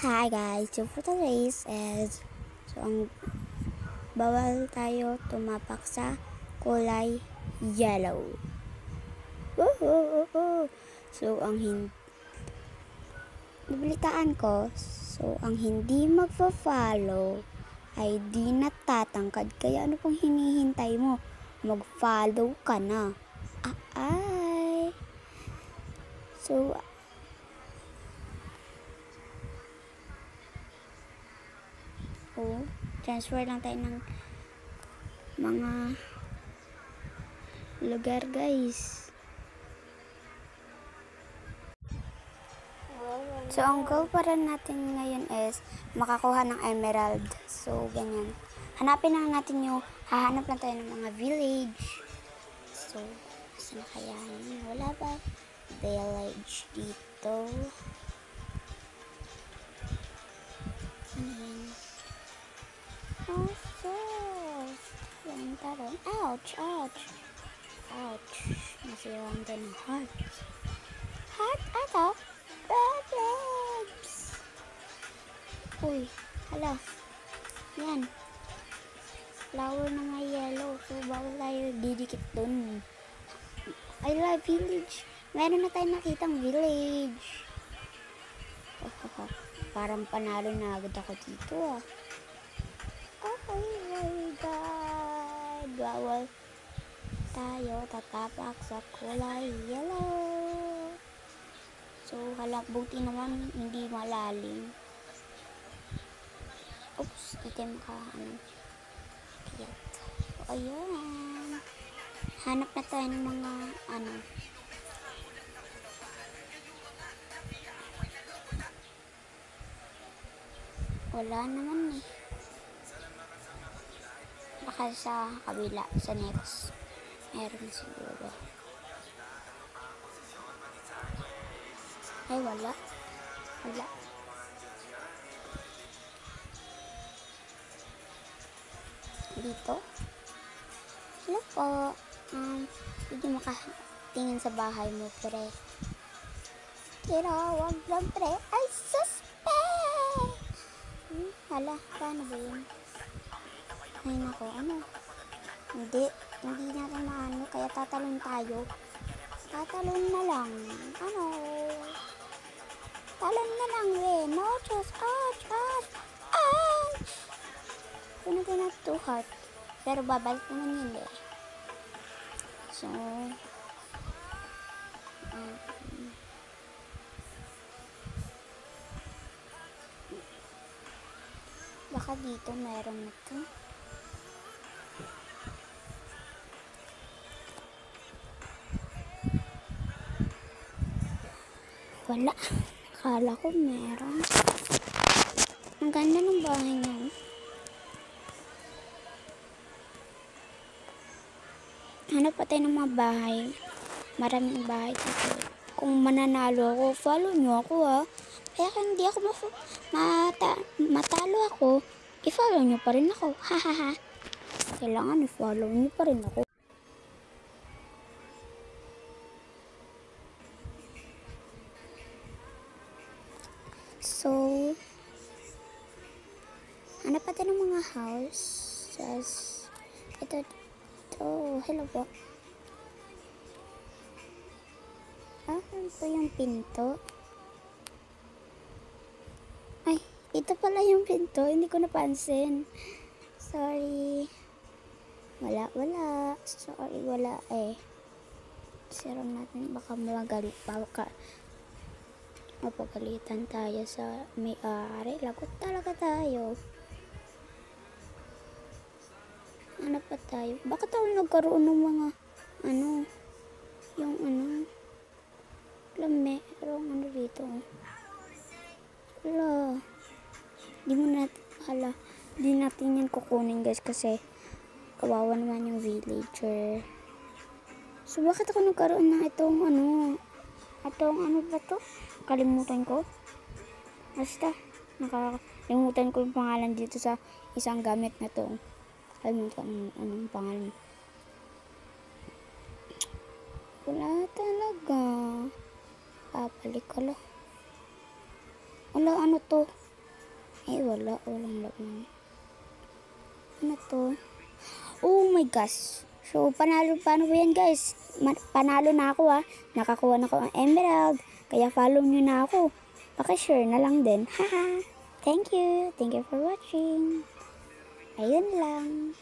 Hi guys, so for today's is ang bawal tayo tumapak sa kulay yellow. Woohoo! So nabalitaan ko, ang hindi magfa-follow ay di natatangkad. Kaya ano pang hinihintay mo? Mag-follow ka na. Ay! So, transfer lang tayo ng mga lugar guys. So ang goal para natin ngayon is makakuha ng emerald. So ganyan. Hahanap lang tayo ng mga village. So saan kaya yun? Wala ba village dito? Ouch! Nasiraan tayo ng heart. Ito? Problems! Uy, hala. Yan. Flower na may yellow. So, bawal tayo didikit dun. I love village. Meron na tayong nakitang village. Parang panalo na agad ako dito Oh my God! Bawal tayo tatapak sa kulay yellow. So, buti naman hindi malalim. Oops, item ka, Kiyat. So, ayun. Hanap na tayo ng mga, wala naman Baka sa kabila, sa next. Meron siguro. Ay, wala. Dito. Hello po. Hindi makatingin sa bahay mo, pre. Pero, wag lang, pre. Ay, suspect! Hala, paano ba yun? Ay, nako, Hindi natin maano, kaya tatalon tayo. Tatalon na lang. Talon na lang, No, just, ouch! Puno na 2 heart. Pero babalik naman yun So, baka dito meron na to. Wala. Akala ko meron. Ang ganda ng bahay niya. Hanap pa tayo ng mga bahay. Maraming bahay dito. Kung mananalo ako, follow nyo ako Kaya kung hindi ako matalo ako, i-follow nyo pa rin ako. Hahaha. Kailangan i-follow nyo pa rin ako. So, hanap pa tayo ng mga houses. Ito, hello po. Ito yung pinto. Ay, ito pala yung pinto. Hindi ko napansin. Sorry. Wala. Sorry, wala Siram natin. Baka mapagalitan tayo sa may-ari. Lagot talaga tayo. Ano pa tayo? Bakit ako nagkaroon ng mga merong dito. Di natin yan kukunin guys kasi kawawa naman yung villager. So bakit ako nagkaroon ng itong ba to? Kalimutan ko. Basta nakalimutan ko yung pangalan dito sa isang gamit na to. Kalimutan anong pangalan. Wala talaga. Balik ko lang. Wala, ano to? Walang laman. Ano to? Oh my gosh. So, paano ba yan guys? Panalo na ako Nakakuha na ako ng emerald. Kaya follow nyo na ako. Pakishare na lang din. Haha. Thank you. Thank you for watching. Ayun lang.